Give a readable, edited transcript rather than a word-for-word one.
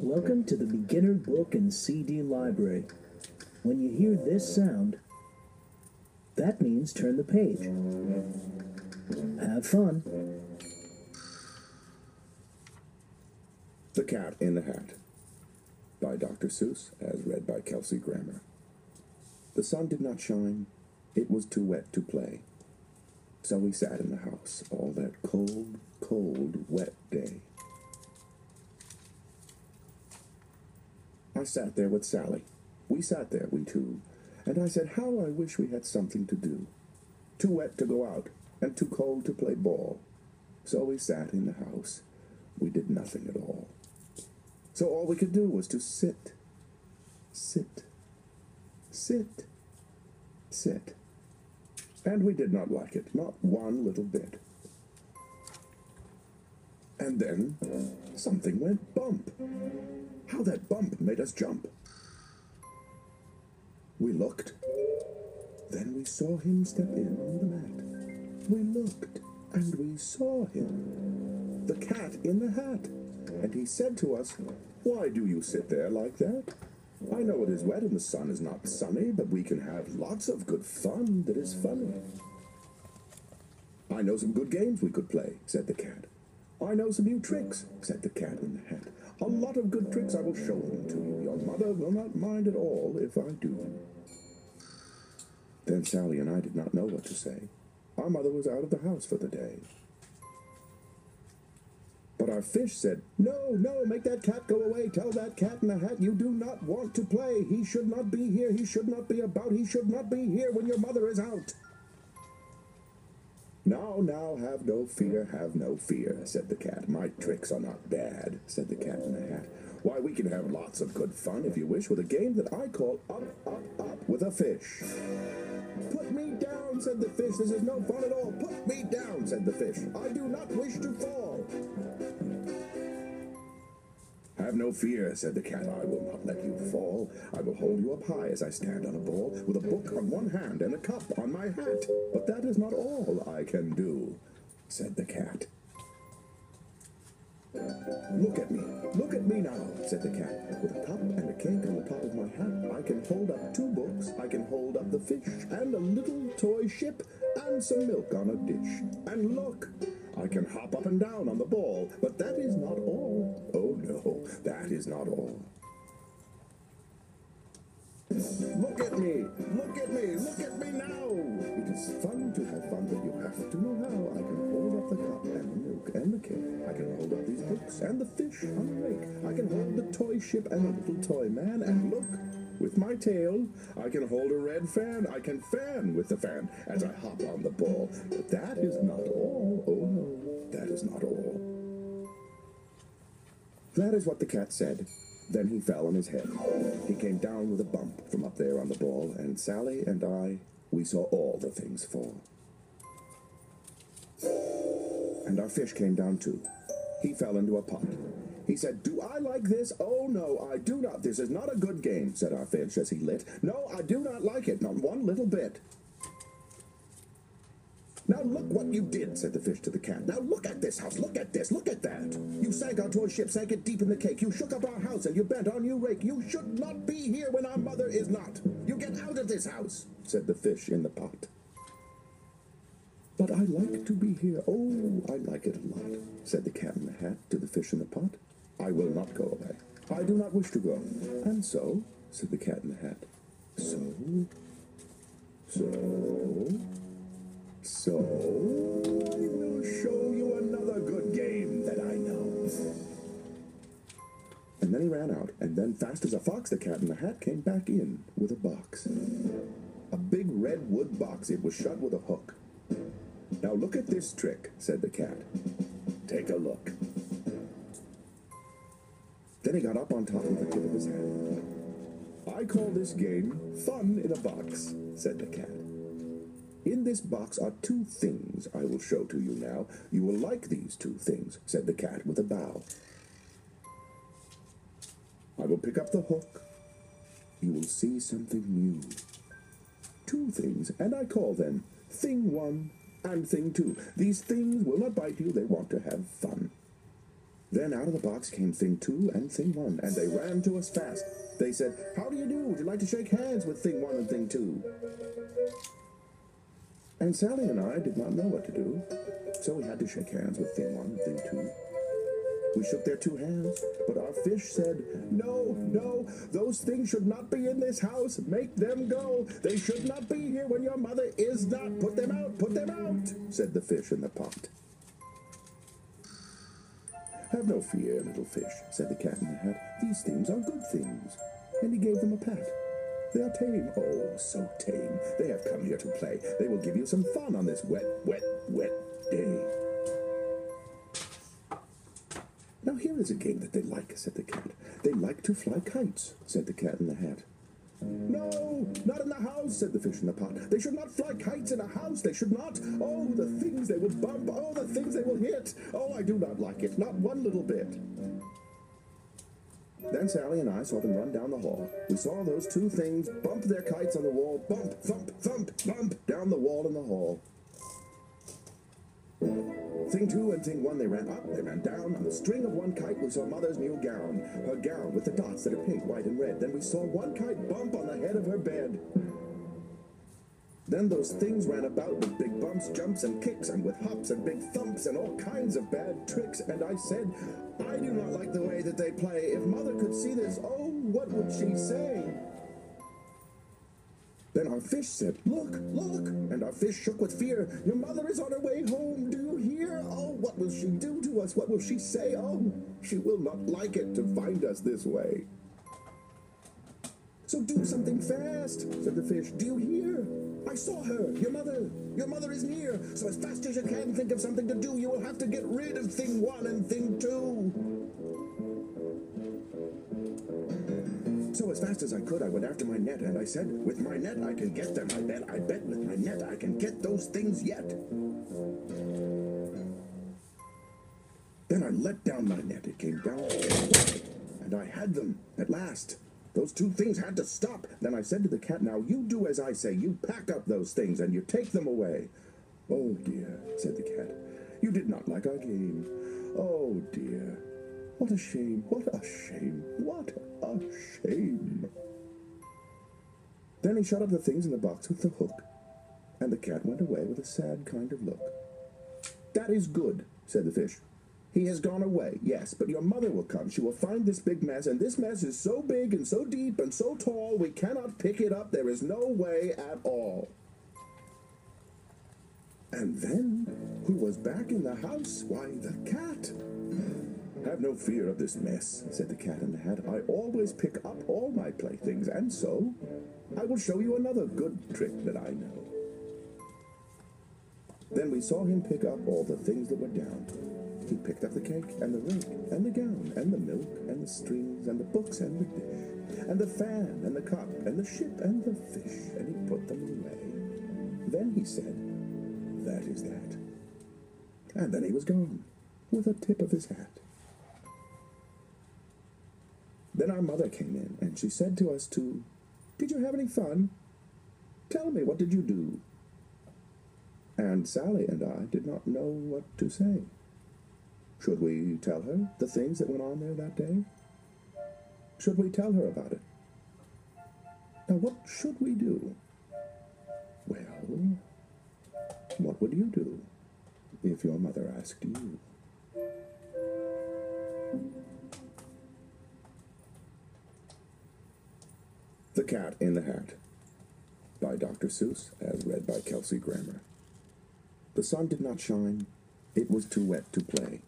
Welcome to the Beginner Book and CD Library. When you hear this sound, that means turn the page. Have fun. The Cat in the Hat by Dr. Seuss, as read by Kelsey Grammer. The sun did not shine. It was too wet to play. So we sat in the house all that cold, cold, wet day. I sat there with Sally. We sat there, we two, and I said, how I wish we had something to do. Too wet to go out, and too cold to play ball. So we sat in the house. We did nothing at all. So all we could do was to sit, sit, sit, sit. And we did not like it, not one little bit. And then something went bump. How that bump made us jump. We looked. Then we saw him step in on the mat. We looked, and we saw him. The cat in the hat. And he said to us, why do you sit there like that? I know it is wet and the sun is not sunny, but we can have lots of good fun that is funny. I know some good games we could play, said the cat. I know some new tricks, said the cat in the hat. A lot of good tricks, I will show them to you. Your mother will not mind at all if I do. Then Sally and I did not know what to say. Our mother was out of the house for the day. But our fish said, no, no, make that cat go away. Tell that cat in the hat you do not want to play. He should not be here. He should not be about. He should not be here when your mother is out. Now, now, have no fear, said the cat. My tricks are not bad, said the cat in the hat. Why, we can have lots of good fun, if you wish, with a game that I call Up, Up, Up with a Fish. Put me down, said the fish. This is no fun at all. Put me down, said the fish. I do not wish to fall. Have no fear, said the cat. I will not let you fall. I will hold you up high as I stand on a ball, with a book on one hand and a cup on my hat. But that is not all I can do, said the cat. Look at me now, said the cat. With a cup and a cake on the top of my hat, I can hold up 2 books, I can hold up the fish, and a little toy ship, and some milk on a dish. And look, I can hop up and down on the ball, but that is not all. Oh no, that is not all. Look at me, look at me, look at me now. It is fun to have fun, but you have to know how. I can hold up the cup and the milk and the cake. I can hold up these books and the fish on the rake. I can hold the toy ship and the little toy man. And look, with my tail, I can hold a red fan. I can fan with the fan as I hop on the ball. But that is not all. Oh no, that is not all. That is what the cat said. Then he fell on his head. He came down with a bump from up there on the ball, and Sally and I, we saw all the things fall. And our fish came down too. He fell into a pot. He said, do I like this? Oh no, I do not. This is not a good game, said our fish as he lit. No, I do not like it, not one little bit. Now look what you did, said the fish to the cat. Now look at this house, look at this, look at that. You sank our toy ship, sank it deep in the cake. You shook up our house and you bent our new rake. You should not be here when our mother is not. You get out of this house, said the fish in the pot. But I like to be here. Oh, I like it a lot, said the cat in the hat to the fish in the pot. I will not go away. I do not wish to go. And so, said the cat in the hat, so, I will show you another good game that I know. And then he ran out, and then fast as a fox, the cat in the hat came back in with a box. A big red wood box. It was shut with a hook. Now look at this trick, said the cat. Take a look. Then he got up on top of the tip of his hat. I call this game Fun in a Box, said the cat. In this box are 2 things I will show to you now. You will like these 2 things, said the cat with a bow. I will pick up the hook. You will see something new. 2 things, and I call them Thing 1 and Thing 2. These things will not bite you. They want to have fun. Then out of the box came Thing 2 and Thing 1, and they ran to us fast. They said, "How do you do? Would you like to shake hands with Thing 1 and Thing 2? And Sally and I did not know what to do, so we had to shake hands with Thing 1 and Thing 2. We shook their two hands, but our fish said, "No, no, those things should not be in this house. Make them go. They should not be here when your mother is not. Put them out, said the fish in the pot. "Have no fear, little fish," said the Cat in the Hat. "These things are good things." And he gave them a pat. "They are tame, oh, so tame. They have come here to play. They will give you some fun on this wet, wet, wet day." "Now here is a game that they like," said the Cat. "They like to fly kites," said the Cat in the Hat. "No, not in the house," said the fish in the pot. "They should not fly kites in a house. They should not. Oh, the things they will bump. Oh, the things they will hit. Oh, I do not like it. Not one little bit." Then Sally and I saw them run down the hall. We saw those two things bump their kites on the wall. Bump, thump, thump, bump, down the wall in the hall. Thing 2 and Thing 1, they ran up, they ran down. On the string of one kite, we saw Mother's new gown. Her gown with the dots that are pink, white, and red. Then we saw one kite bump on the head of her bed. Then those things ran about with big bumps, jumps, and kicks, and with hops and big thumps, and all kinds of bad tricks. And I said, "I do not like the way that they play. If Mother could see this, oh, what would she say?" Then our fish said, "Look, look!" And our fish shook with fear. "Your mother is on her way home. Do you hear? Oh, what will she do to us? What will she say? Oh, she will not like it to find us this way." "So do something fast," said the fish. "Do you hear? I saw her. Your mother is near. So as fast as you can, think of something to do. You will have to get rid of Thing 1 and Thing 2. So as fast as I could, I went after my net, and I said, "With my net I can get them. I bet with my net I can get those things yet." Then I let down my net. It came down, and I had them at last. Those two things had to stop. Then I said to the Cat, "Now you do as I say. You pack up those things and you take them away." "Oh dear," said the Cat. "You did not like our game. Oh dear. What a shame, what a shame, what a shame." Then he shut up the things in the box with the hook, and the Cat went away with a sad kind of look. "That is good," said the fish. "He has gone away, yes, but your mother will come. She will find this big mess, and this mess is so big and so deep and so tall, we cannot pick it up. There is no way at all." And then, who was back in the house? Why, the Cat. "Have no fear of this mess," said the Cat in the Hat. "I always pick up all my playthings, and so I will show you another good trick that I know." Then we saw him pick up all the things that were down. He picked up the cake, and the rake, and the gown, and the milk, and the strings, and the books, and the dish, and the fan, and the cup, and the ship, and the fish, and he put them away. Then he said, "That is that." And then he was gone, with a tip of his hat. Then our mother came in, and she said to us two, "Did you have any fun? Tell me, what did you do?" And Sally and I did not know what to say. Should we tell her the things that went on there that day? Should we tell her about it? Now, what should we do? Well, what would you do if your mother asked you? The Cat in the Hat, by Dr. Seuss, as read by Kelsey Grammer. The sun did not shine. It was too wet to play.